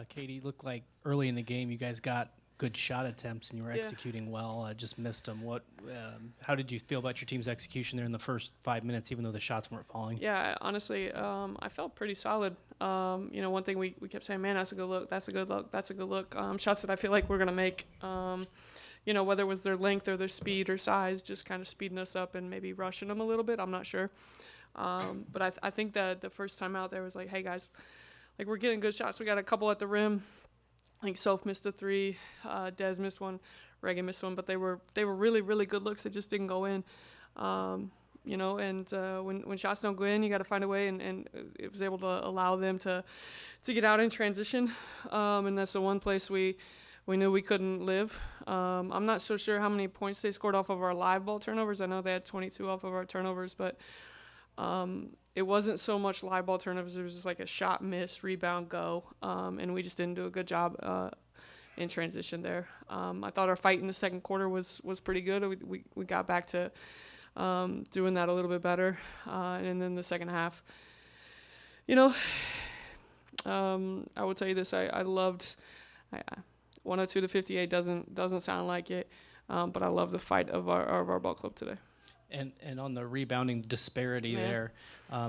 Katie, looked like early in the game you guys got good shot attempts and you were executing well. Just missed them. How did you feel about your team's execution there in the first 5 minutes, even though the shots weren't falling? Yeah, honestly, I felt pretty solid. One thing we kept saying, man, that's a good look, that's a good look, that's a good look. Shots that I feel like we're going to make, whether it was their length or their speed or size, just kind of speeding us up and maybe rushing them a little bit. I'm not sure. But I think that the first time out there was like, hey, guys, like we're getting good shots. We got a couple at the rim. I think Soph missed a 3, Des missed one, Reagan missed one, but they were really, really good looks that just didn't go in. When shots don't go in, you got to find a way, and it was able to allow them to get out in transition, and that's the one place we knew we couldn't live. I'm not so sure how many points they scored off of our live ball turnovers. I know they had 22 off of our turnovers, but it wasn't so much live ball turnovers. It was just like a shot, miss, rebound, go, and we just didn't do a good job in transition there. I thought our fight in the second quarter was pretty good. We got back to doing that a little bit better, and then the second half, I will tell you this: I loved 102 to 58. Doesn't sound like it, but I love the fight of our ball club today. And on the rebounding disparity there,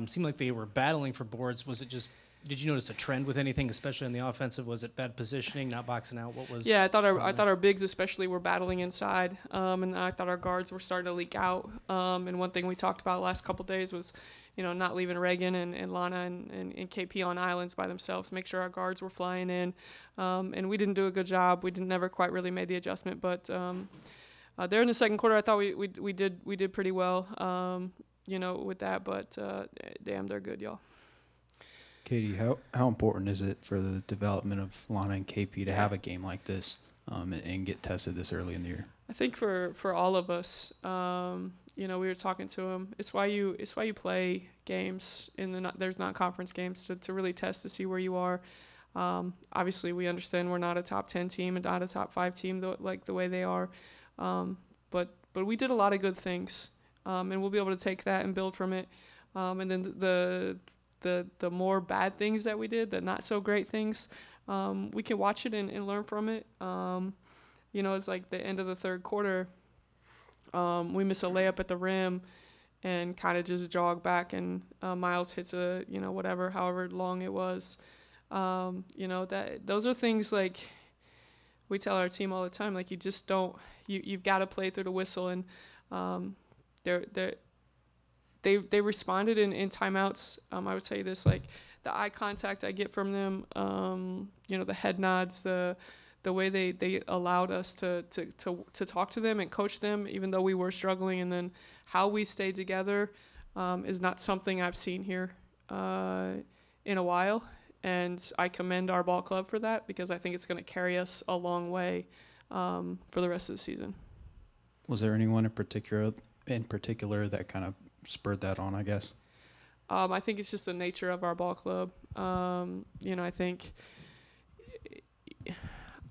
seemed like they were battling for boards. Was it just? Did you notice a trend with anything, especially on the offensive? Was it bad positioning, not boxing out? What was? Yeah, I thought our bigs especially were battling inside, and I thought our guards were starting to leak out. And one thing we talked about the last couple of days was, not leaving Reagan and Lana and KP on islands by themselves. Make sure our guards were flying in, and we didn't do a good job. We never quite really made the adjustment, but there in the second quarter, I thought we did pretty well, with that. But damn, they're good, y'all. Katie, how important is it for the development of Lana and KP to have a game like this and get tested this early in the year? I think for all of us, we were talking to them. It's why you play games there's non-conference games to really test to see where you are. Obviously, we understand we're not a top 10 team and not a top 5 team like the way they are, but we did a lot of good things, and we'll be able to take that and build from it. And then the more bad things that we did, the not so great things, we can watch it and learn from it. It's like the end of the third quarter, we miss a layup at the rim and kind of just jog back, and Miles hits however long it was. Those are things like we tell our team all the time, like you just don't, you've got to play through the whistle, and they responded in timeouts. I would tell you this, like the eye contact I get from them, the head nods, the way they allowed us to talk to them and coach them, even though we were struggling, and then how we stayed together is not something I've seen here in a while. And I commend our ball club for that, because I think it's going to carry us a long way for the rest of the season. Was there anyone in particular that kind of spurred that on, I guess? I think it's just the nature of our ball club. I think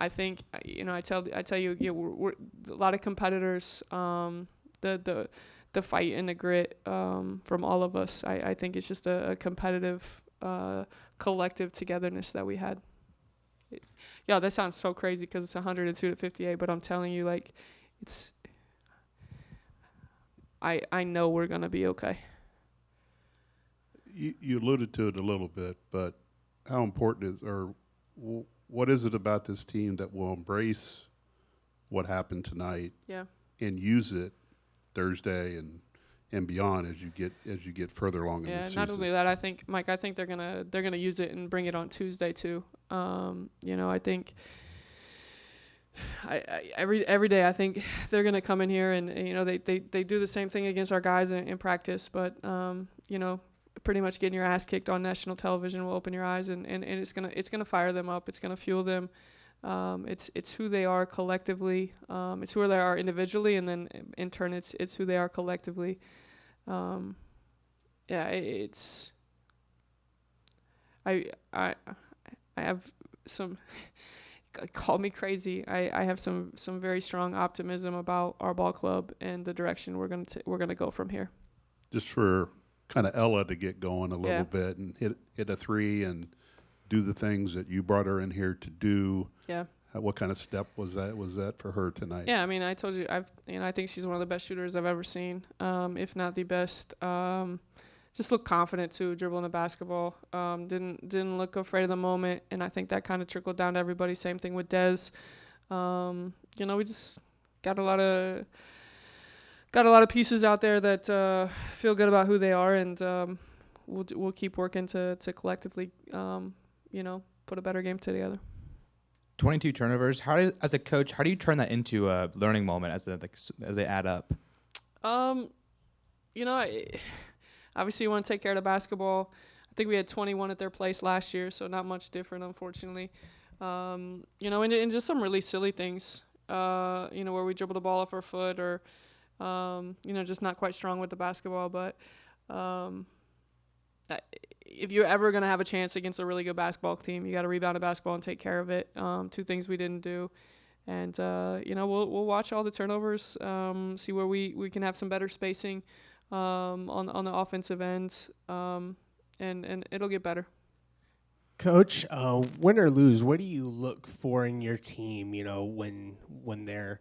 I tell you, we're a lot of competitors. The fight and the grit from all of us. I think it's just a competitive collective togetherness that we had. That sounds so crazy because it's 102 to 58, but I'm telling you, like, it's. I know we're gonna be okay. You alluded to it a little bit, but how important what is it about this team that will embrace what happened tonight, and use it Thursday and beyond as you get further along in the season? Not only that, I think, Mike, they're gonna use it and bring it on Tuesday too. I think every day I think they're gonna come in here and they do the same thing against our guys in practice, but pretty much getting your ass kicked on national television will open your eyes, and it's gonna fire them up. It's gonna fuel them. It's who they are collectively. It's who they are individually, and then in turn, it's who they are collectively. It's. I have some. Call me crazy. I have some very strong optimism about our ball club and the direction we're gonna go from here. Just for kind of Ella to get going a little bit and hit a 3 and do the things that you brought her in here to do. Yeah. What kind of step was that? Was that for her tonight? Yeah, I mean, I told you, I think she's one of the best shooters I've ever seen, if not the best. Just looked confident too, dribbling the basketball. Didn't look afraid of the moment, and I think that kind of trickled down to everybody. Same thing with Dez. We just got a lot of pieces out there that feel good about who they are, and we'll keep working to collectively, put a better game together. 22 turnovers. As a coach, how do you turn that into a learning moment as they add up? Obviously you want to take care of the basketball. I think we had 21 at their place last year, so not much different, unfortunately. And just some really silly things, where we dribble the ball off our foot or, just not quite strong with the basketball. But if you're ever going to have a chance against a really good basketball team, you got to rebound the basketball and take care of it. Two things we didn't do. And, we'll watch all the turnovers, see where we can have some better spacing on the offensive end, and it'll get better. Coach, win or lose, what do you look for in your team, when they're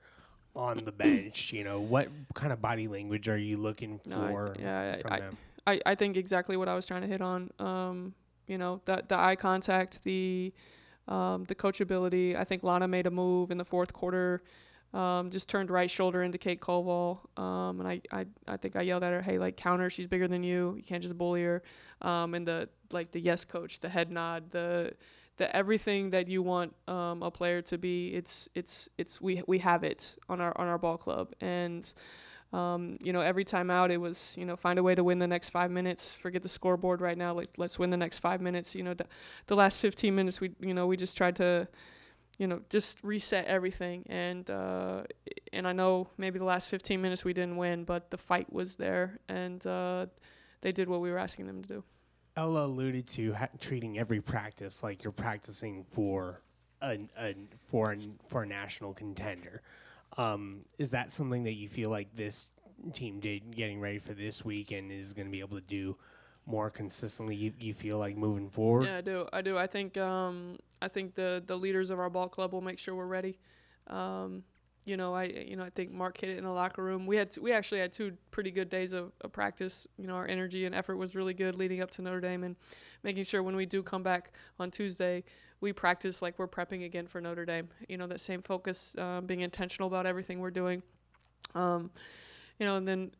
on the bench? What kind of body language are you looking for from them? I think exactly what I was trying to hit on. The eye contact, the coachability. I think Lana made a move in the fourth quarter, just turned right shoulder into Kate Koval, and I think I yelled at her, "Hey, counter! She's bigger than you. You can't just bully her." And the yes coach, the head nod, the everything that you want a player to be. We have it on our ball club, and every time out it was, find a way to win the next 5 minutes. Forget the scoreboard right now. Let's win the next 5 minutes. The last 15 minutes we just tried to, just reset everything. And I know maybe the last 15 minutes we didn't win, but the fight was there, and they did what we were asking them to do. Ella alluded to treating every practice like you're practicing for a national contender. Is that something that you feel like this team did getting ready for this week and is going to be able to do more consistently? You feel like moving forward? Yeah, I do. I think the leaders of our ball club will make sure we're ready. I think Mark hit it in the locker room. We actually had 2 pretty good days of practice. Our energy and effort was really good leading up to Notre Dame, and making sure when we do come back on Tuesday, we practice like we're prepping again for Notre Dame. That same focus, being intentional about everything we're doing. And then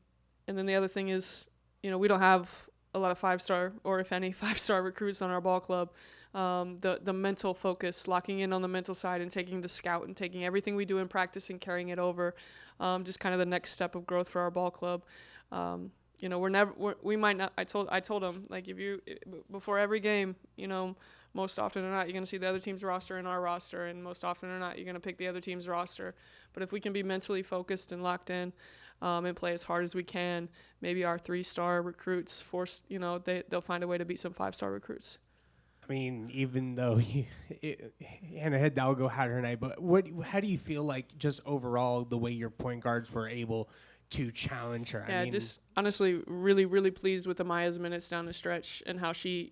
the other thing is, we don't have a lot of 5-star, or if any 5-star recruits on our ball club. The mental focus, locking in on the mental side and taking the scout and taking everything we do in practice and carrying it over, just kind of the next step of growth for our ball club. We might not. I told them, before every game, most often or not, you're going to see the other team's roster and our roster, and most often or not, you're going to pick the other team's roster. But if we can be mentally focused and locked in, and play as hard as we can, maybe our 3-star recruits they'll find a way to beat some 5-star recruits. I mean, even though Hannah Hidalgo had her night, but how do you feel like just overall the way your point guards were able to challenge her? Yeah, just honestly really, really pleased with Amaya's minutes down the stretch and how she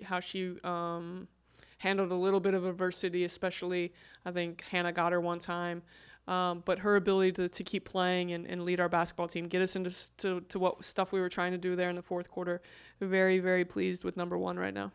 handled a little bit of adversity, especially I think Hannah got her one time. But her ability to keep playing and lead our basketball team, get us into what stuff we were trying to do there in the fourth quarter. Very, very pleased with number 1 right now.